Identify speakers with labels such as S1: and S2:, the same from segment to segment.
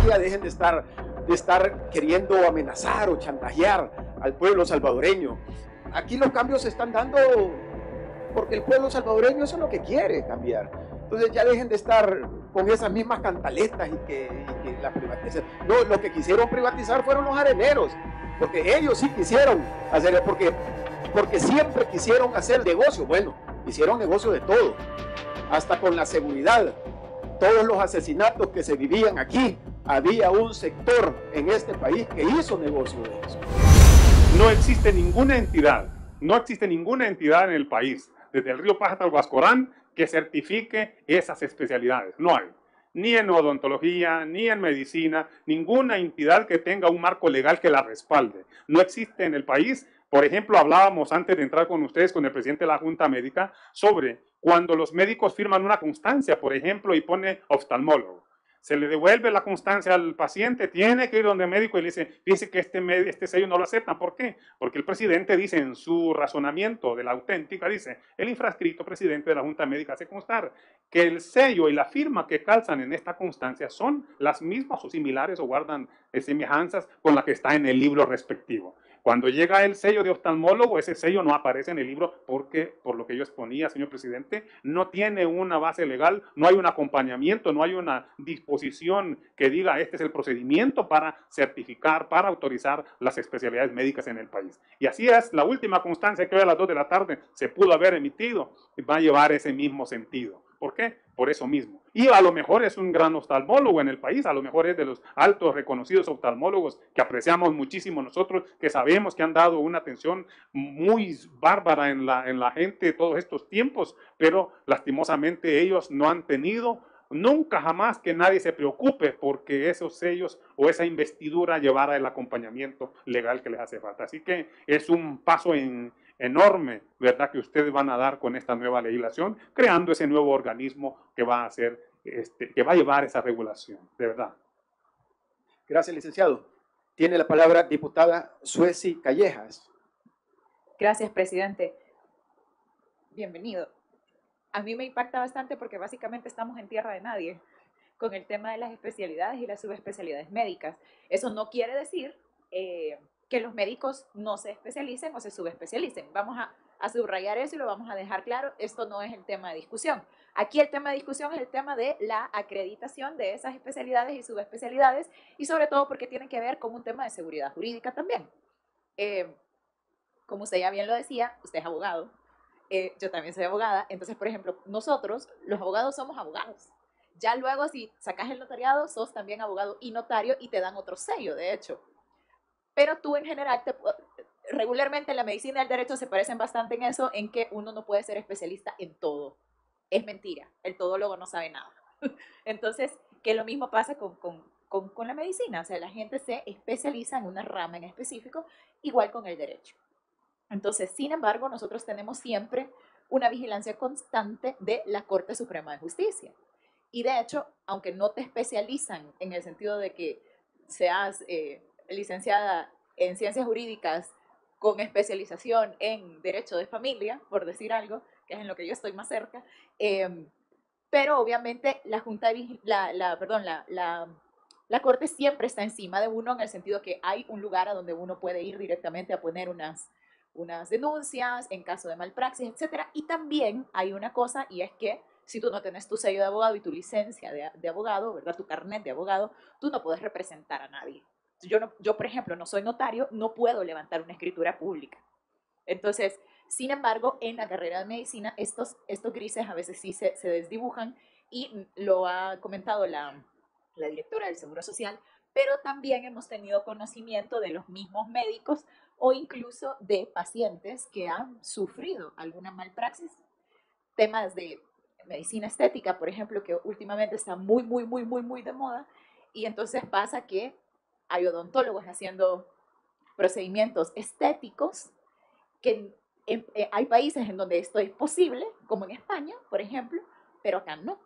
S1: aquí ya dejen de estar queriendo amenazar o chantajear al pueblo salvadoreño. Aquí los cambios se están dando porque el pueblo salvadoreño eso es lo que quiere cambiar. Entonces ya dejen de estar con esas mismas cantaletas y que la privatizan. No, lo que quisieron privatizar fueron los areneros, porque ellos sí quisieron hacer, porque siempre quisieron hacer negocio. Bueno, hicieron negocio de todo, hasta con la seguridad. Todos los asesinatos que se vivían aquí, había un sector en este país que hizo negocio de eso.
S2: No existe ninguna entidad en el país, desde el río Paja hasta el Huascorán, que certifique esas especialidades. No hay. Ni en odontología, ni en medicina, ninguna entidad que tenga un marco legal que la respalde. No existe en el país. Por ejemplo, hablábamos antes de entrar con ustedes, con el presidente de la Junta Médica, sobre cuando los médicos firman una constancia, por ejemplo, y pone oftalmólogo. Se le devuelve la constancia al paciente, tiene que ir donde el médico y le dice que este sello no lo aceptan. ¿Por qué? Porque el presidente dice en su razonamiento de la auténtica, dice, el infrascrito presidente de la Junta Médica hace constar que el sello y la firma que calzan en esta constancia son las mismas o similares o guardan semejanzas con la que está en el libro respectivo. Cuando llega el sello de oftalmólogo, ese sello no aparece en el libro porque, por lo que yo exponía, señor presidente, no tiene una base legal, no hay un acompañamiento, no hay una disposición que diga este es el procedimiento para certificar, para autorizar las especialidades médicas en el país. Y así es, la última constancia que hoy a las 2 de la tarde se pudo haber emitido, va a llevar ese mismo sentido. ¿Por qué? Por eso mismo. Y a lo mejor es un gran oftalmólogo en el país, a lo mejor es de los altos reconocidos oftalmólogos que apreciamos muchísimo nosotros, que sabemos que han dado una atención muy bárbara en la gente todos estos tiempos, pero lastimosamente ellos no han tenido nunca jamás que nadie se preocupe porque esos sellos o esa investidura llevara el acompañamiento legal que les hace falta. Así que es un paso enorme, ¿verdad?, que ustedes van a dar con esta nueva legislación, creando ese nuevo organismo que va a hacer, que va a llevar esa regulación, de verdad.
S1: Gracias, licenciado. Tiene la palabra diputada Suesi Callejas.
S3: Gracias, presidente. Bienvenido. A mí me impacta bastante porque básicamente estamos en tierra de nadie con el tema de las especialidades y las subespecialidades médicas. Eso no quiere decir que los médicos no se especialicen o se subespecialicen. Vamos a subrayar eso y lo vamos a dejar claro. Esto no es el tema de discusión. Aquí el tema de discusión es el tema de la acreditación de esas especialidades y subespecialidades y sobre todo porque tienen que ver con un tema de seguridad jurídica también. Como usted ya bien lo decía, usted es abogado, yo también soy abogada, entonces, por ejemplo, nosotros, los abogados, somos abogados. Ya luego, si sacas el notariado, sos también abogado y notario y te dan otro sello, de hecho. Pero tú, en general, regularmente la medicina y el derecho se parecen bastante en eso, en que uno no puede ser especialista en todo. Es mentira, el todólogo no sabe nada. Entonces, que lo mismo pasa con la medicina, o sea, la gente se especializa en una rama en específico, igual con el derecho. Entonces, sin embargo, nosotros tenemos siempre una vigilancia constante de la Corte Suprema de Justicia. Y de hecho, aunque no te especializan en el sentido de que seas licenciada en ciencias jurídicas con especialización en derecho de familia, por decir algo, que es en lo que yo estoy más cerca, pero obviamente la Junta de la Corte siempre está encima de uno en el sentido que hay un lugar a donde uno puede ir directamente a poner unas denuncias en caso de malpraxis, etc. Y también hay una cosa, y es que si tú no tienes tu sello de abogado y tu licencia de abogado, ¿verdad?, tu carnet de abogado, tú no puedes representar a nadie. Yo, por ejemplo, no soy notario, no puedo levantar una escritura pública. Entonces, sin embargo, en la carrera de medicina, estos grises a veces sí se desdibujan, y lo ha comentado la directora del Seguro Social, pero también hemos tenido conocimiento de los mismos médicos o incluso de pacientes que han sufrido alguna malpraxis. Temas de medicina estética, por ejemplo, que últimamente está muy de moda, y entonces pasa que hay odontólogos haciendo procedimientos estéticos que hay países en donde esto es posible, como en España, por ejemplo, pero acá no.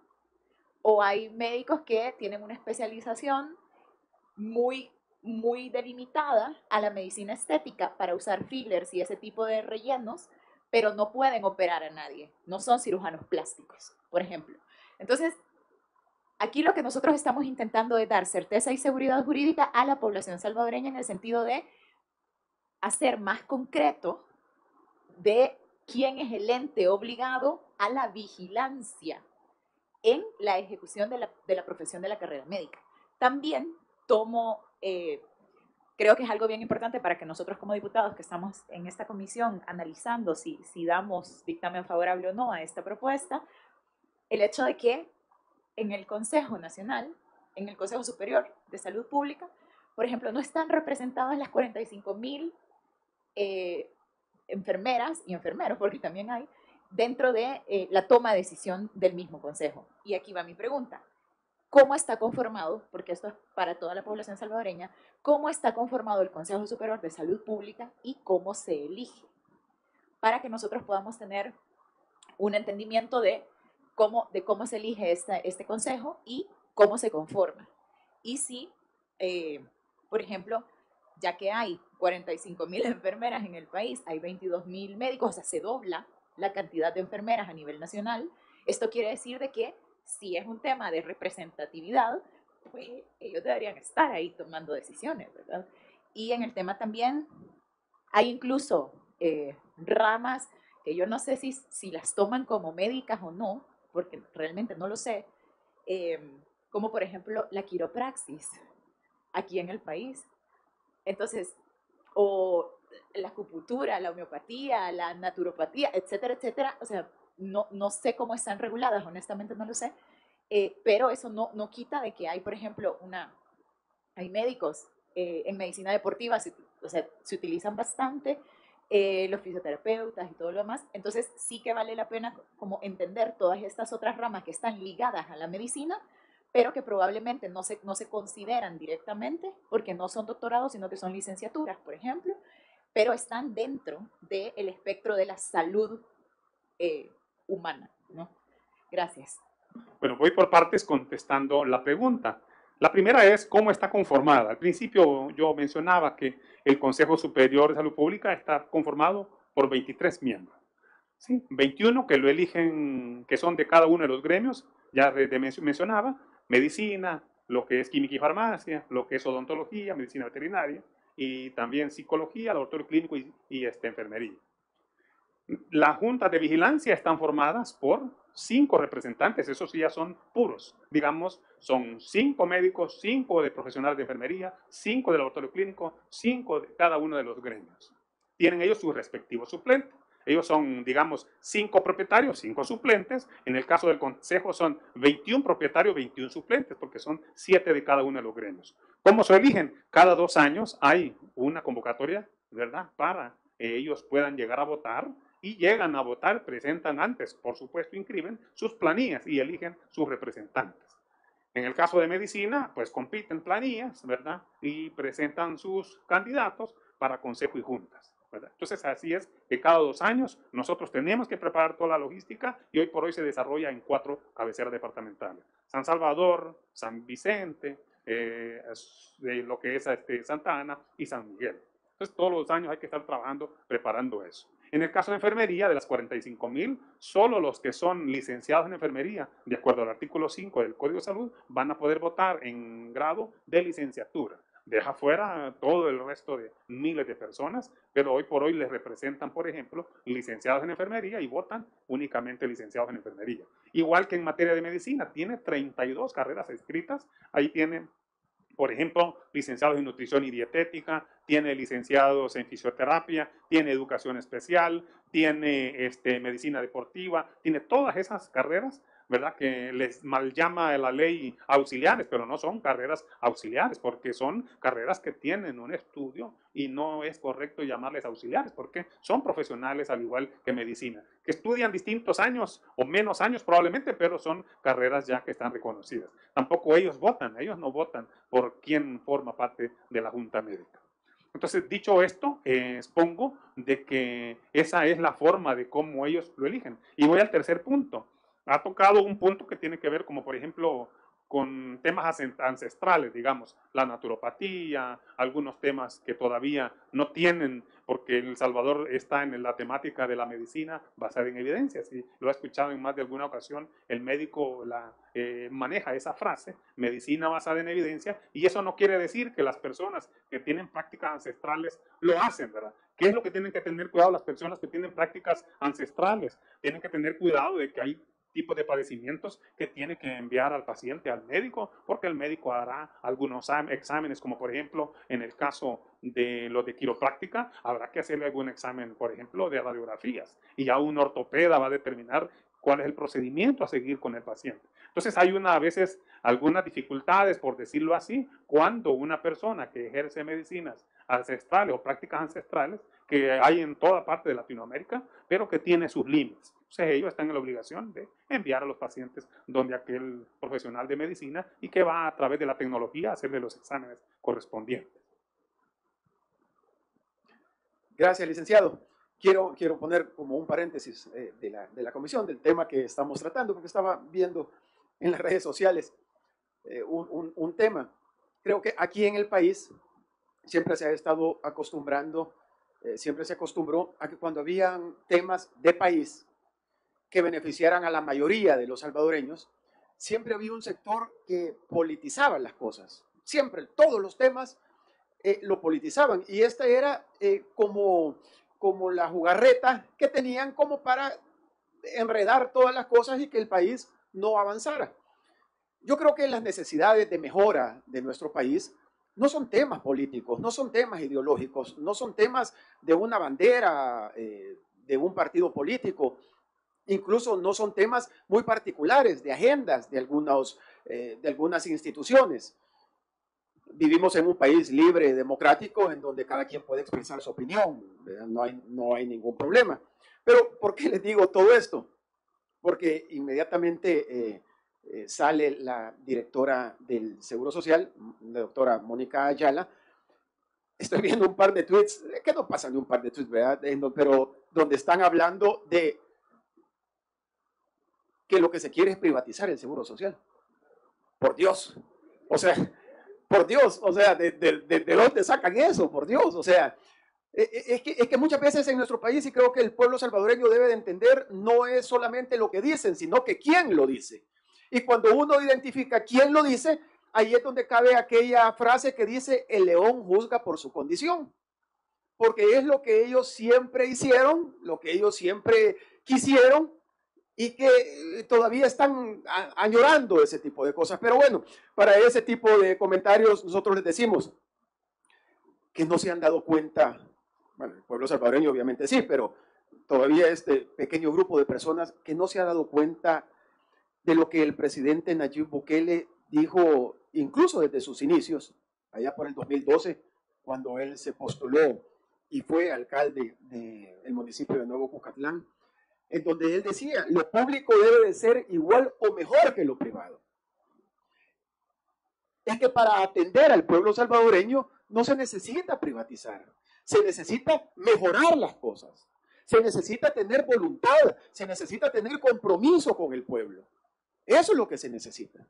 S3: O hay médicos que tienen una especialización muy delimitada a la medicina estética para usar fillers y ese tipo de rellenos, pero no pueden operar a nadie, no son cirujanos plásticos, por ejemplo. Entonces, Aquí lo que nosotros estamos intentando es dar certeza y seguridad jurídica a la población salvadoreña en el sentido de hacer más concreto de quién es el ente obligado a la vigilancia en la ejecución de la profesión de la carrera médica. También tomo, creo que es algo bien importante para que nosotros como diputados que estamos en esta comisión analizando si damos dictamen favorable o no a esta propuesta, el hecho de que en el Consejo Nacional, en el Consejo Superior de Salud Pública, por ejemplo, no están representadas las 45,000 enfermeras y enfermeros, porque también hay, dentro de la toma de decisión del mismo consejo. Y aquí va mi pregunta. ¿Cómo está conformado, porque esto es para toda la población salvadoreña, cómo está conformado el Consejo Superior de Salud Pública y cómo se elige? Para que nosotros podamos tener un entendimiento de cómo se elige este consejo y cómo se conforma. Y si, por ejemplo, ya que hay 45,000 enfermeras en el país, hay 22,000 médicos, o sea, se dobla la cantidad de enfermeras a nivel nacional. Esto quiere decir de que si es un tema de representatividad, pues ellos deberían estar ahí tomando decisiones, ¿verdad? Y en el tema también hay incluso ramas que yo no sé si las toman como médicas o no, porque realmente no lo sé, eh, como por ejemplo la quiropraxis aquí en el país. Entonces, o la acupuntura, la homeopatía, la naturopatía, etcétera, etcétera. O sea, no sé cómo están reguladas, honestamente no lo sé, pero eso no quita de que hay, por ejemplo, hay médicos en medicina deportiva, o sea, se utilizan bastante los fisioterapeutas y todo lo demás. Entonces, sí que vale la pena como entender todas estas otras ramas que están ligadas a la medicina, pero que probablemente no se consideran directamente porque no son doctorados, sino que son licenciaturas, por ejemplo, pero están dentro del espectro de la salud humana, ¿no? Gracias.
S2: Bueno, voy por partes contestando la pregunta. La primera es cómo está conformada. Al principio yo mencionaba que el Consejo Superior de Salud Pública está conformado por 23 miembros. ¿Sí? 21 que lo eligen, que son de cada uno de los gremios, ya mencionaba, medicina, lo que es química y farmacia, lo que es odontología, medicina veterinaria, y también psicología, laboratorio clínico y enfermería. Las juntas de vigilancia están formadas por 5 representantes, esos sí ya son puros. Digamos, son 5 médicos, 5 de profesionales de enfermería, 5 de laboratorio clínico, 5 de cada uno de los gremios. Tienen ellos sus respectivos suplentes. Ellos son, digamos, 5 propietarios, 5 suplentes. En el caso del consejo son 21 propietarios, 21 suplentes, porque son 7 de cada uno de los gremios. ¿Cómo se eligen? Cada 2 años hay una convocatoria, ¿verdad? Para que ellos puedan llegar a votar y llegan a votar, presentan antes, por supuesto, inscriben sus planillas y eligen sus representantes. En el caso de medicina, pues compiten planillas, ¿verdad? Y presentan sus candidatos para consejo y juntas, ¿verdad? Entonces, así es que cada 2 años nosotros tenemos que preparar toda la logística y hoy por hoy se desarrolla en 4 cabeceras departamentales. San Salvador, San Vicente, lo que es Santa Ana y San Miguel. Entonces, todos los años hay que estar trabajando, preparando eso. En el caso de enfermería, de las 45,000, solo los que son licenciados en enfermería, de acuerdo al artículo 5 del Código de Salud, van a poder votar en grado de licenciatura. Deja fuera todo el resto de miles de personas, pero hoy por hoy les representan, por ejemplo, licenciados en enfermería y votan únicamente licenciados en enfermería. Igual que en materia de medicina, tiene 32 carreras escritas, ahí tiene por ejemplo, licenciados en nutrición y dietética, tiene licenciados en fisioterapia, tiene educación especial, tiene medicina deportiva, tiene todas esas carreras, ¿verdad? Que les mal llama la ley auxiliares, pero no son carreras auxiliares, porque son carreras que tienen un estudio y no es correcto llamarles auxiliares, porque son profesionales al igual que medicina, que estudian distintos años o menos años probablemente, pero son carreras ya que están reconocidas. Tampoco ellos votan, ellos no votan por quién forma parte de la Junta Médica. Entonces, dicho esto, expongo de que esa es la forma de cómo ellos lo eligen. Y voy al tercer punto. Ha tocado un punto que tiene que ver como, por ejemplo, con temas ancestrales, digamos, la naturopatía, algunos temas que todavía no tienen, porque El Salvador está en la temática de la medicina basada en evidencias, y lo he escuchado en más de alguna ocasión, el médico maneja esa frase, medicina basada en evidencia, y eso no quiere decir que las personas que tienen prácticas ancestrales lo hacen, ¿verdad? ¿Qué es lo que tienen que tener cuidado las personas que tienen prácticas ancestrales? Tienen que tener cuidado de que hay tipos de padecimientos que tiene que enviar al paciente al médico, porque el médico hará algunos exámenes, como por ejemplo en el caso de los de quiropráctica, habrá que hacerle algún examen, por ejemplo, de radiografías, y ya un ortopeda va a determinar cuál es el procedimiento a seguir con el paciente. Entonces hay a veces algunas dificultades, por decirlo así, cuando una persona que ejerce medicinas ancestrales o prácticas ancestrales, que hay en toda parte de Latinoamérica, pero que tiene sus límites. Entonces ellos están en la obligación de enviar a los pacientes donde aquel profesional de medicina y que va a través de la tecnología a hacerle los exámenes correspondientes.
S1: Gracias, licenciado. Quiero poner como un paréntesis de la comisión, del tema que estamos tratando, porque estaba viendo en las redes sociales un tema. Creo que aquí en el país siempre se ha estado acostumbrando, siempre se acostumbró a que cuando habían temas de país que beneficiaran a la mayoría de los salvadoreños, siempre había un sector que politizaba las cosas. Siempre, todos los temas lo politizaban. Y esta era como la jugarreta que tenían como para enredar todas las cosas y que el país no avanzara. Yo creo que las necesidades de mejora de nuestro país no son temas políticos, no son temas ideológicos, no son temas de una bandera, de un partido político, incluso no son temas muy particulares de agendas de algunas instituciones. Vivimos en un país libre, democrático, en donde cada quien puede expresar su opinión, ¿verdad? No hay ningún problema. Pero, ¿por qué les digo todo esto? Porque inmediatamente sale la directora del Seguro Social, la doctora Mónica Ayala. Estoy viendo un par de tweets, que no pasan de un par de tweets, ¿verdad? Pero donde están hablando de que lo que se quiere es privatizar el Seguro Social. Por Dios. O sea, por Dios, o sea, ¿de dónde sacan eso? Por Dios, o sea, es que muchas veces en nuestro país, y creo que el pueblo salvadoreño debe de entender, no es solamente lo que dicen, sino que quién lo dice. Y cuando uno identifica quién lo dice, ahí es donde cabe aquella frase que dice, el león juzga por su condición. Porque es lo que ellos siempre hicieron, lo que ellos siempre quisieron, y que todavía están añorando ese tipo de cosas. Pero bueno, para ese tipo de comentarios nosotros les decimos que no se han dado cuenta, bueno, el pueblo salvadoreño obviamente sí, pero todavía este pequeño grupo de personas que no se ha dado cuenta de lo que el presidente Nayib Bukele dijo incluso desde sus inicios, allá por el 2012, cuando él se postuló y fue alcalde del municipio de Nuevo Cucatlán, en donde él decía, lo público debe de ser igual o mejor que lo privado. Es que para atender al pueblo salvadoreño no se necesita privatizar, se necesita mejorar las cosas, se necesita tener voluntad, se necesita tener compromiso con el pueblo. Eso es lo que se necesita.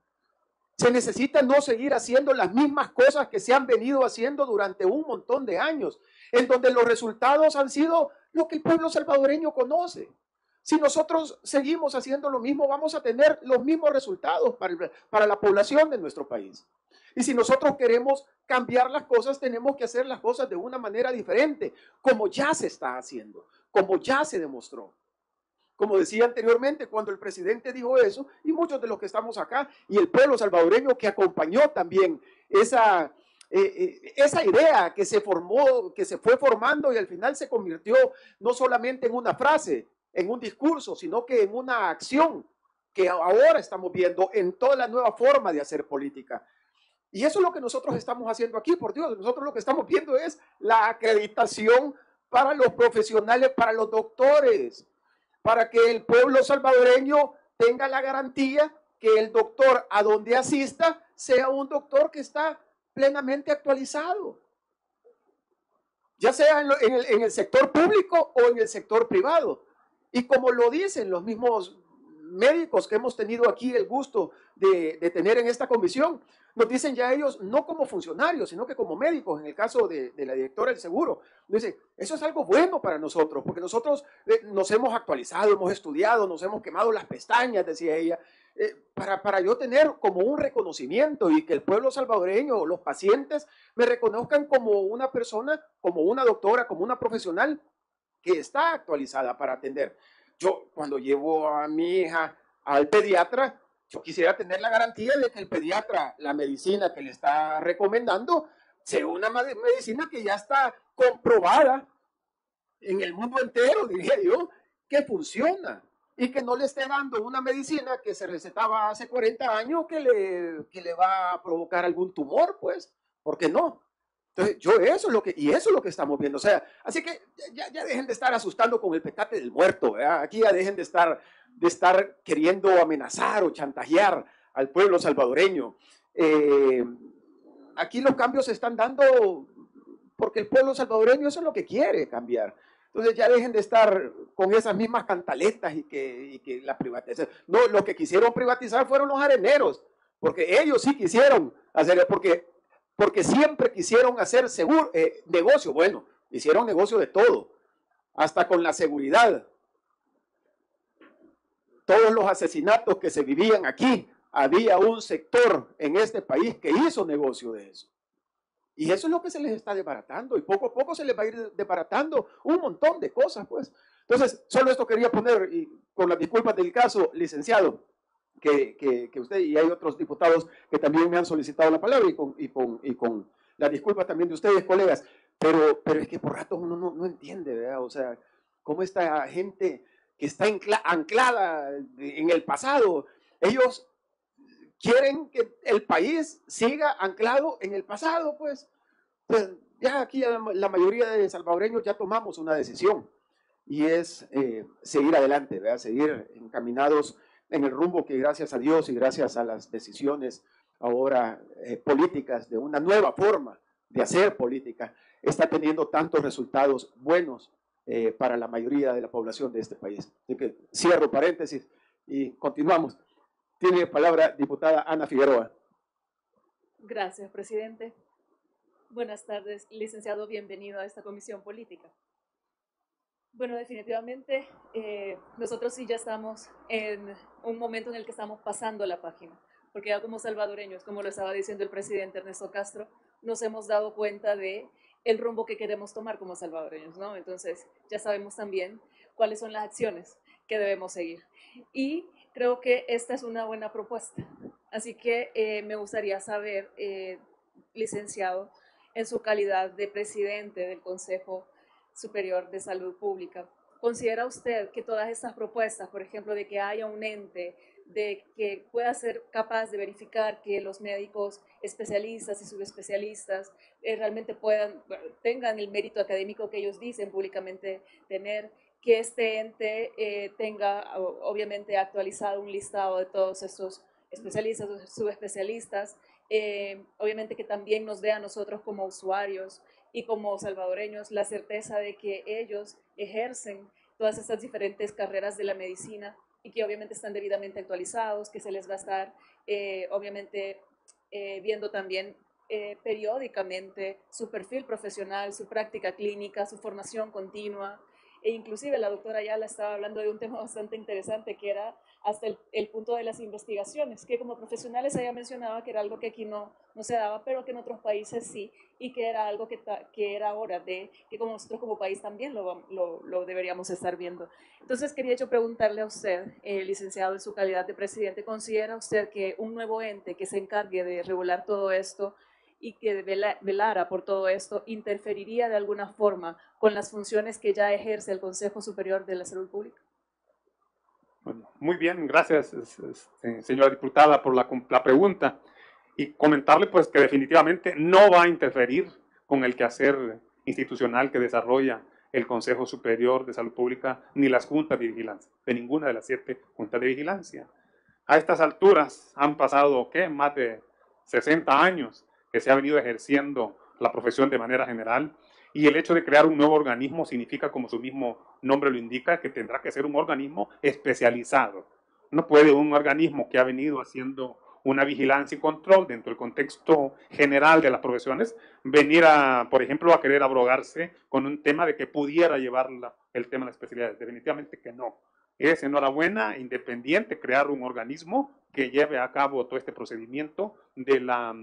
S1: Se necesita no seguir haciendo las mismas cosas que se han venido haciendo durante un montón de años, en donde los resultados han sido lo que el pueblo salvadoreño conoce. Si nosotros seguimos haciendo lo mismo, vamos a tener los mismos resultados para la población de nuestro país. Y si nosotros queremos cambiar las cosas, tenemos que hacer las cosas de una manera diferente, como ya se está haciendo, como ya se demostró. Como decía anteriormente, cuando el presidente dijo eso, y muchos de los que estamos acá, y el pueblo salvadoreño que acompañó también esa idea que se formó, que se fue formando y al final se convirtió no solamente en una frase, en un discurso, sino que en una acción que ahora estamos viendo en toda la nueva forma de hacer política. Y eso es lo que nosotros estamos haciendo aquí, por Dios. Nosotros lo que estamos viendo es la acreditación para los profesionales, para los doctores, para que el pueblo salvadoreño tenga la garantía que el doctor a donde asista sea un doctor que está plenamente actualizado, ya sea en el sector público o en el sector privado. Y como lo dicen los mismos médicos que hemos tenido aquí el gusto de tener en esta comisión, nos dicen ya ellos, no como funcionarios, sino que como médicos, en el caso de la directora del seguro, nos dicen, eso es algo bueno para nosotros, porque nosotros nos hemos actualizado, hemos estudiado, nos hemos quemado las pestañas, decía ella, para yo tener como un reconocimiento y que el pueblo salvadoreño, los pacientes, me reconozcan como una persona, como una doctora, como una profesional que está actualizada para atender. Yo cuando llevo a mi hija al pediatra, yo quisiera tener la garantía de que el pediatra, la medicina que le está recomendando, sea una medicina que ya está comprobada en el mundo entero, diría yo, que funciona y que no le esté dando una medicina que se recetaba hace 40 años que le va a provocar algún tumor, pues, ¿por qué no? Entonces, eso es lo que estamos viendo. O sea, así que ya dejen de estar asustando con el petate del muerto, ¿verdad? Aquí ya dejen de estar queriendo amenazar o chantajear al pueblo salvadoreño. Aquí los cambios se están dando porque el pueblo salvadoreño eso es lo que quiere cambiar. Entonces ya dejen de estar con esas mismas cantaletas y que la privatización. No, los que quisieron privatizar fueron los areneros, porque ellos sí quisieron hacer, porque siempre quisieron hacer negocio. Bueno, hicieron negocio de todo, hasta con la seguridad. Todos los asesinatos que se vivían aquí, había un sector en este país que hizo negocio de eso. Y eso es lo que se les está desbaratando y poco a poco se les va a ir desbaratando un montón de cosas, pues. Entonces, solo esto quería poner, y con las disculpas del caso, licenciado, que usted y hay otros diputados que también me han solicitado la palabra y con las disculpas también de ustedes, colegas, pero es que por ratos uno no entiende, ¿verdad? O sea, cómo esta gente que está anclada en el pasado, ellos quieren que el país siga anclado en el pasado, pues. Entonces, ya aquí la mayoría de salvadoreños ya tomamos una decisión y es seguir adelante, ¿verdad? Seguir encaminados en el rumbo que gracias a Dios y gracias a las decisiones ahora políticas de una nueva forma de hacer política, está teniendo tantos resultados buenos para la mayoría de la población de este país. Así que cierro paréntesis y continuamos. Tiene palabra diputada Ana Figueroa.
S4: Gracias, presidente. Buenas tardes, licenciado, bienvenido a esta comisión política. Bueno, definitivamente nosotros sí ya estamos en un momento en el que estamos pasando la página, porque ya como salvadoreños, como lo estaba diciendo el presidente Ernesto Castro, nos hemos dado cuenta de el rumbo que queremos tomar como salvadoreños, ¿no? Entonces ya sabemos también cuáles son las acciones que debemos seguir. Y creo que esta es una buena propuesta. Así que me gustaría saber, licenciado, en su calidad de presidente del Consejo Superior de Salud Pública, ¿considera usted que todas estas propuestas, por ejemplo, de que haya un ente de que pueda ser capaz de verificar que los médicos especialistas y subespecialistas realmente tengan el mérito académico que ellos dicen públicamente tener, que este ente tenga obviamente actualizado un listado de todos estos especialistas o subespecialistas, obviamente que también nos dé a nosotros como usuarios y como salvadoreños la certeza de que ellos ejercen todas estas diferentes carreras de la medicina y que obviamente están debidamente actualizados, que se les va a estar obviamente viendo también periódicamente su perfil profesional, su práctica clínica, su formación continua. E inclusive la doctora Ayala estaba hablando de un tema bastante interesante que era hasta el punto de las investigaciones, que como profesionales ella mencionaba que era algo que aquí no se daba, pero que en otros países sí, y que era algo que era hora de que como nosotros como país también lo deberíamos estar viendo. Entonces quería yo preguntarle a usted, licenciado, en su calidad de presidente, ¿considera usted que un nuevo ente que se encargue de regular todo esto y que velara por todo esto interferiría de alguna forma con las funciones que ya ejerce el Consejo Superior de la Salud Pública?
S2: Bueno, muy bien, gracias, señora diputada, por la pregunta. Y comentarle pues que definitivamente no va a interferir con el quehacer institucional que desarrolla el Consejo Superior de Salud Pública ni las juntas de vigilancia, de ninguna de las 7 juntas de vigilancia. A estas alturas han pasado, ¿qué? Más de 60 años que se ha venido ejerciendo la profesión de manera general, y el hecho de crear un nuevo organismo significa, como su mismo nombre lo indica, que tendrá que ser un organismo especializado, No puede un organismo que ha venido haciendo una vigilancia y control dentro del contexto general de las profesiones, venir a, por ejemplo, a querer abrogarse con un tema de que pudiera llevar el tema de las especialidades. Definitivamente que no. Es enhorabuena, independiente, crear un organismo que lleve a cabo todo este procedimiento de la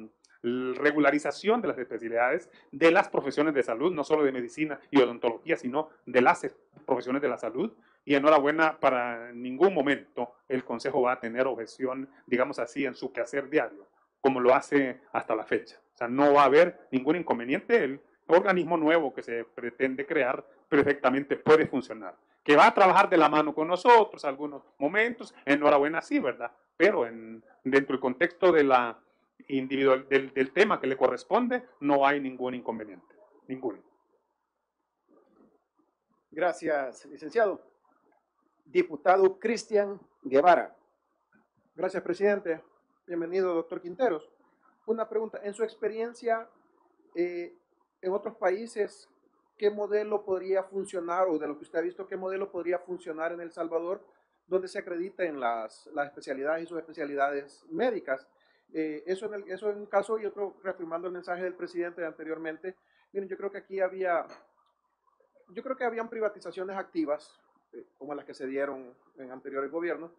S2: regularización de las especialidades de las profesiones de salud, no solo de medicina y odontología, sino de las profesiones de la salud. Y enhorabuena, para ningún momento el Consejo va a tener objeción, digamos así, en su quehacer diario, como lo hace hasta la fecha. O sea, no va a haber ningún inconveniente. El organismo nuevo que se pretende crear perfectamente puede funcionar. Que va a trabajar de la mano con nosotros algunos momentos, enhorabuena, sí, ¿verdad? Pero dentro del contexto de la individual, del tema que le corresponde, no hay ningún inconveniente. Ninguno.
S1: Gracias, licenciado. Diputado Cristian Guevara.
S5: Gracias, presidente. Bienvenido, doctor Quinteros. Una pregunta. En su experiencia, en otros países, ¿qué modelo podría funcionar, o de lo que usted ha visto, qué modelo podría funcionar en El Salvador, donde se acrediten las especialidades y sus especialidades médicas? Eso en un caso, y otro, reafirmando el mensaje del presidente anteriormente. Miren, yo creo que aquí habían privatizaciones activas, como las que se dieron en anteriores gobiernos,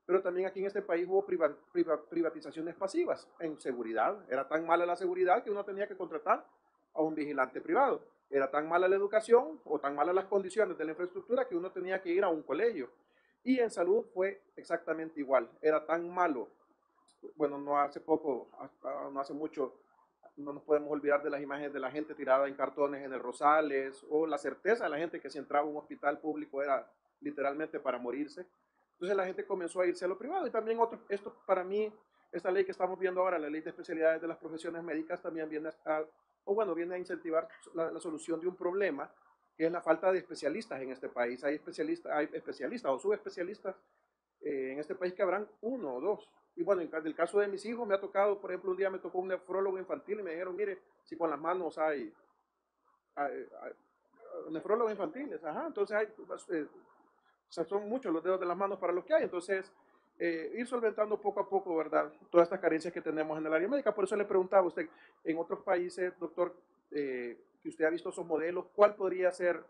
S5: pero también aquí en este país hubo privatizaciones pasivas en seguridad. Era tan mala la seguridad que uno tenía que contratar a un vigilante privado. Era tan mala la educación o tan malas las condiciones de la infraestructura que uno tenía que ir a un colegio. Y en salud fue exactamente igual. Era tan malo. Bueno, no hace mucho, no nos podemos olvidar de las imágenes de la gente tirada en cartones en el Rosales, o la certeza de la gente que si entraba a un hospital público era literalmente para morirse. Entonces la gente comenzó a irse a lo privado. Y también esto para mí, esta ley que estamos viendo ahora, la ley de especialidades de las profesiones médicas, también viene a incentivar la solución de un problema, que es la falta de especialistas en este país. Hay especialistas o subespecialistas en este país que habrán uno o dos. Y bueno, en el caso de mis hijos me ha tocado, por ejemplo, un día me tocó un nefrólogo infantil y me dijeron, mire, si con las manos hay nefrólogos infantiles, ajá, entonces o sea, son muchos los dedos de las manos para los que hay. Entonces, ir solventando poco a poco, ¿verdad?, todas estas carencias que tenemos en el área médica. Por eso le preguntaba a usted, en otros países, doctor, que usted ha visto esos modelos, ¿cuál podría ser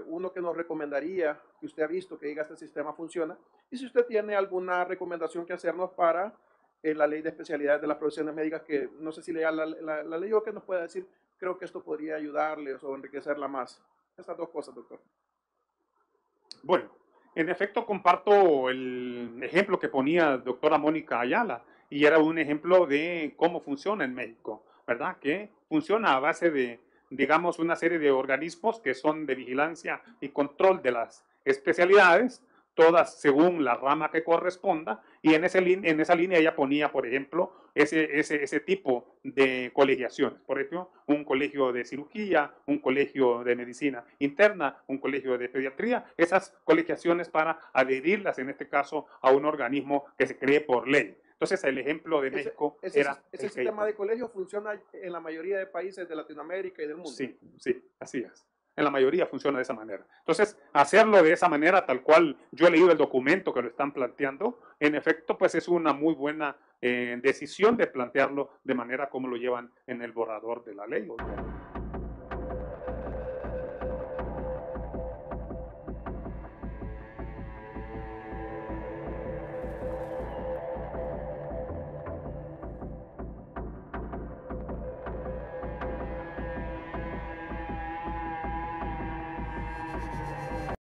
S5: uno que nos recomendaría, que usted ha visto, que diga este sistema funciona? Y si usted tiene alguna recomendación que hacernos para la ley de especialidades de las profesiones médicas, que no sé si lea la ley o que nos pueda decir, creo que esto podría ayudarles o enriquecerla más. Estas dos cosas, doctor.
S2: Bueno, en efecto comparto el ejemplo que ponía doctora Mónica Ayala, y era un ejemplo de cómo funciona en México, ¿verdad? Que funciona a base de, digamos, una serie de organismos que son de vigilancia y control de las especialidades, todas según la rama que corresponda, y en esa línea ella ponía, por ejemplo, ese tipo de colegiaciones. Por ejemplo, un colegio de cirugía, un colegio de medicina interna, un colegio de pediatría, esas colegiaciones para adherirlas, en este caso, a un organismo que se cree por ley. Entonces, el ejemplo de México era...
S5: Ese sistema de colegio funciona en la mayoría de países de Latinoamérica y del mundo.
S2: Sí, sí, así es. En la mayoría funciona de esa manera. Entonces, hacerlo de esa manera, tal cual yo he leído el documento que lo están planteando, en efecto, pues es una muy buena decisión de plantearlo de manera como lo llevan en el borrador de la ley.